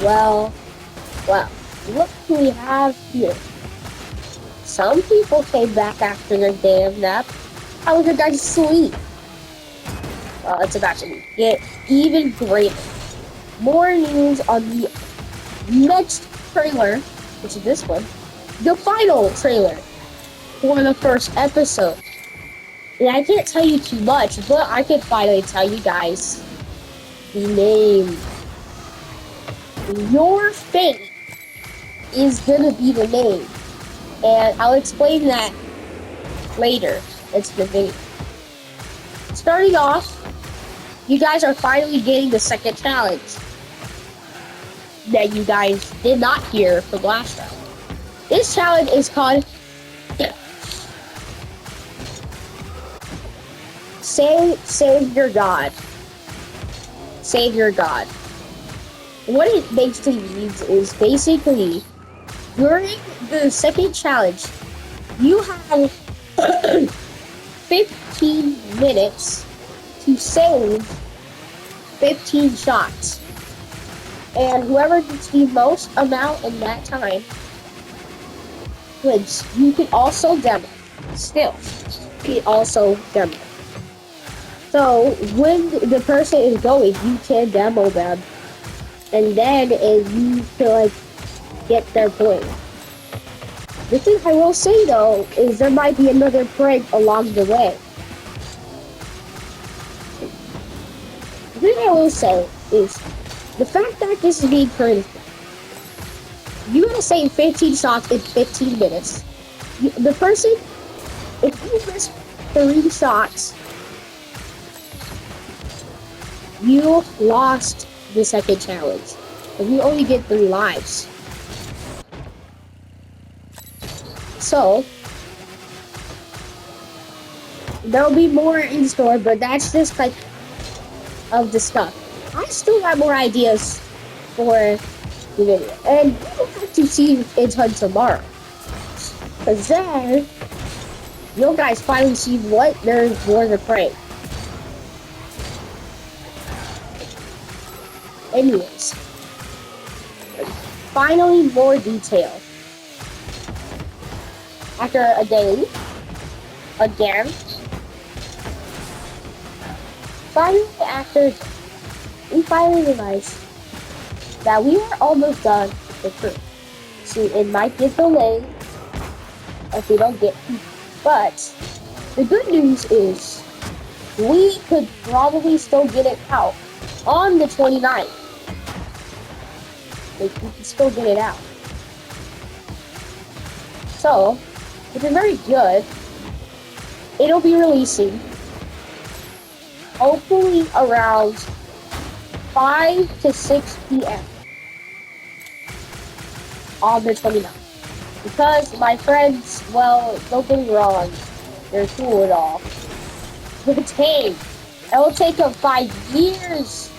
Well, well, look who we have here. Some people came back after their damn nap. How was your guys' sleep? Well, it's about to get even greater. More news on the next trailer, which is this one, the final trailer for the first episode. And I can't tell you too much, but I can finally tell you guys the name. Your fate is gonna be the name. And I'll explain that later. It's the video. Starting off, you guys are finally getting the second challenge that you guys did not hear from last round. This challenge is called Save Your God. Save Your God. What it basically means is basically during the second challenge, you have 15 minutes to save 15 shots. And whoever gets the most amount in that time wins. You can also demo. Still, you can also demo. So when the person is going, you can demo them. And then you can get their point. The thing I will say though is there might be another prank along the way. The thing I will say is the fact that this is being created. You gotta save 15 shots in 15 minutes. The person, if you miss 3 shots, you lost the second challenge. But you only get 3 lives. So, there'll be more in store, but that's just like of the stuff. I still have more ideas for the video. And you don't have to see it until tomorrow. Because then, you guys finally see what there's for the prank. Anyways, finally more detail. After a day, again, finally we finally realized that we were almost done with the crew. See, it might get delayed if we don't get people, but the good news is we could probably still get it out on the 29th. We can still get it out. So, which is very good. It'll be releasing hopefully around 5 to 6 p.m. on the 29th. Because my friends, well, don't get me wrong, they're cool and all. But hey, it will take them 5 years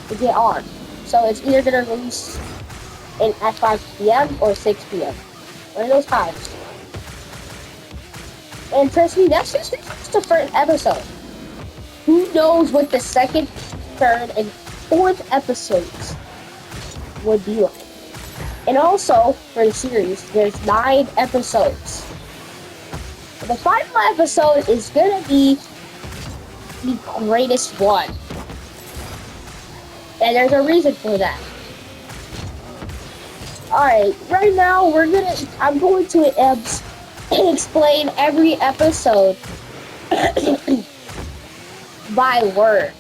to get on. So it's either gonna release at 5 p.m. or 6 p.m. One of those times. And trust me, that's just the first episode. Who knows what the second, third, and fourth episodes would be like. And also, for the series, there's 9 episodes. The final episode is gonna be the greatest one. And there's a reason for that. Alright, right now I'm going to explain every episode by word.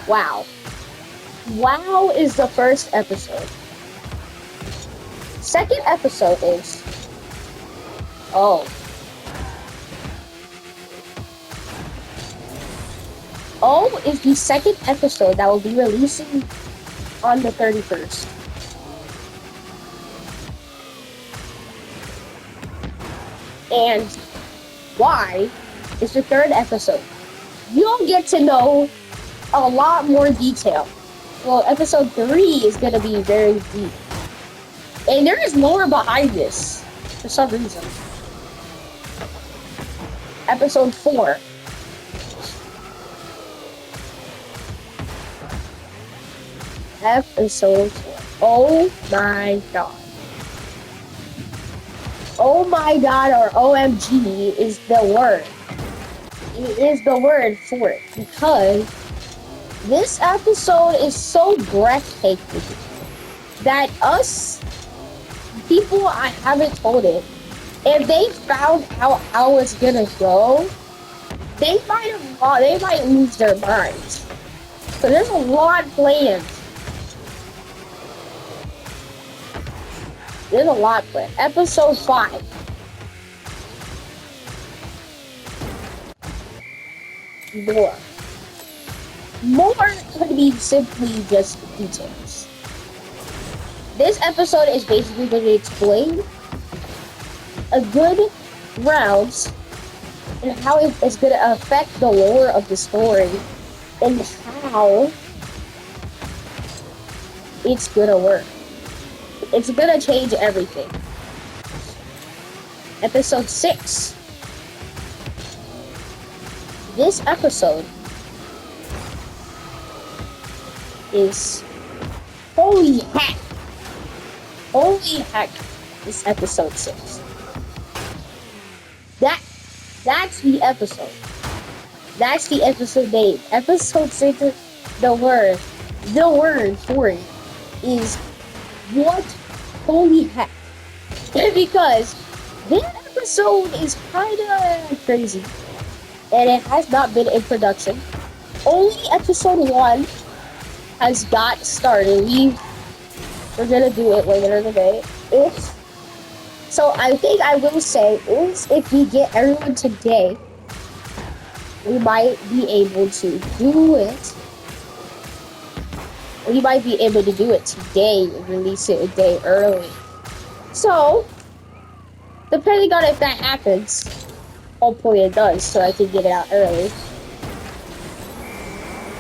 Wow. Wow is the first episode. Second episode is Oh. Oh is the second episode that will be releasing on the 31st. And why is the third episode. You'll get to know a lot more detail. Well, episode 3 is going to be very deep. And there is lore behind this, for some reason. Episode 4. Episode 4. Oh my god. Oh my god or OMG is the word. It is the word for it because this episode is so breathtaking that us people I haven't told it, if they found out how it's gonna go, they might lose their minds. So there's a lot planned. There's a lot planned. Episode 5. More. More could be simply just details. This episode is basically going to explain a good rounds and how it's going to affect the lore of the story and how it's going to work. It's going to change everything. Episode 6. This episode is holy heck. Holy heck, this episode 6. That's the episode. That's the episode name. Episode 6, the word for it is what? Holy heck. Because this episode is kinda crazy. And it has not been in production. Only episode 1 has got started. We're gonna do it later today. So I think I will say is if we get everyone today, we might be able to do it. We might be able to do it today and release it a day early. So, depending on if that happens, hopefully it does, so I can get it out early.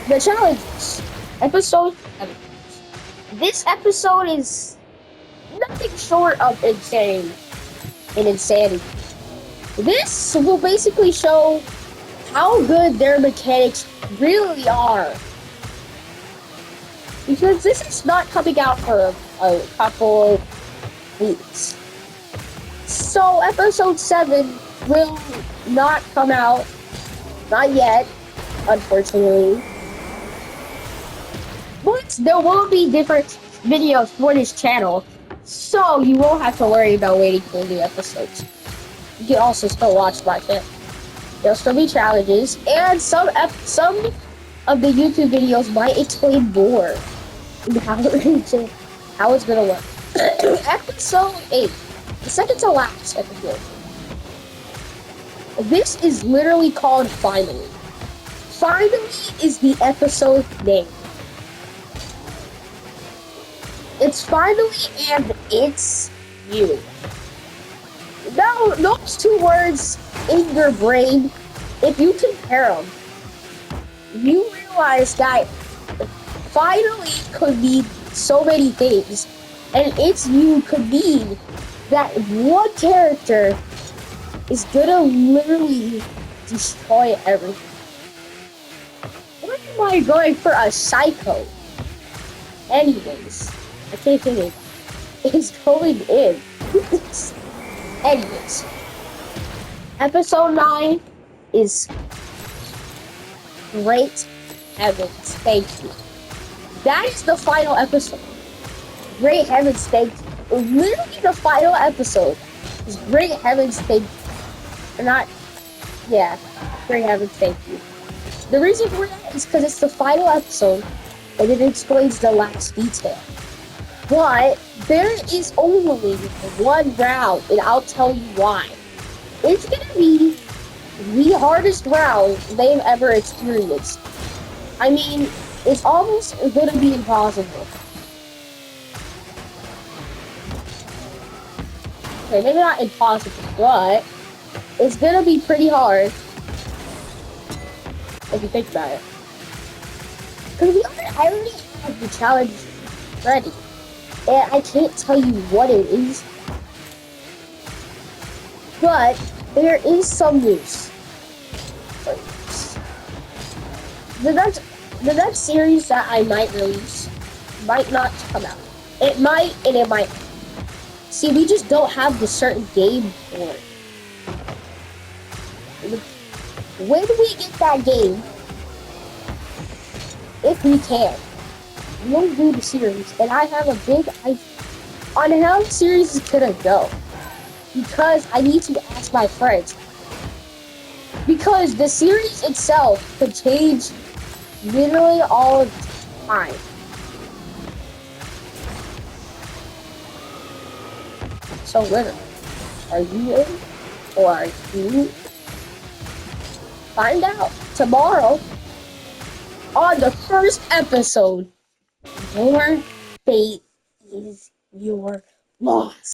The challenges. Episode 7. This episode is nothing short of insane and insanity. This will basically show how good their mechanics really are. Because this is not coming out for a couple of weeks. So episode 7 will not come out, not yet, unfortunately. But there will be different videos for this channel, so you won't have to worry about waiting for new episodes. You can also still watch my channel. There'll still be challenges, and some of the YouTube videos might explain more how it's gonna work. Episode 8, the second to last episode. This is literally called Finally. Finally is the episode name. It's finally and it's you. Now, those two words in your brain, if you compare them, you realize that finally could mean so many things. And it's you could mean that one character is gonna literally destroy everything. Why am I going for a psycho? Anyways, I can't think it. It's going in. Anyways, episode 9 is Great Heavens, thank you. That is the final episode. Great Heavens, thank you. Literally the final episode is Great Heavens, thank you. Great Heavens, thank you. The reason for that is because it's the final episode and it explains the last detail. But there is only one round, and I'll tell you why. It's gonna be the hardest round they've ever experienced. I mean, it's almost gonna be impossible. Okay, maybe not impossible, but it's gonna be pretty hard if you think about it. Because I already have the challenge ready. And I can't tell you what it is. But there is some news. The next series that I might release might not come out. It might, and it might. See, we just don't have the certain game for it. When we get that game, if we can, we'll do the series. And I have a big idea on how the series is gonna go. Because I need to ask my friends. Because the series itself could change literally all the time. So, literally, are you in? Or are you? Find out tomorrow on the first episode. Your fate is your loss.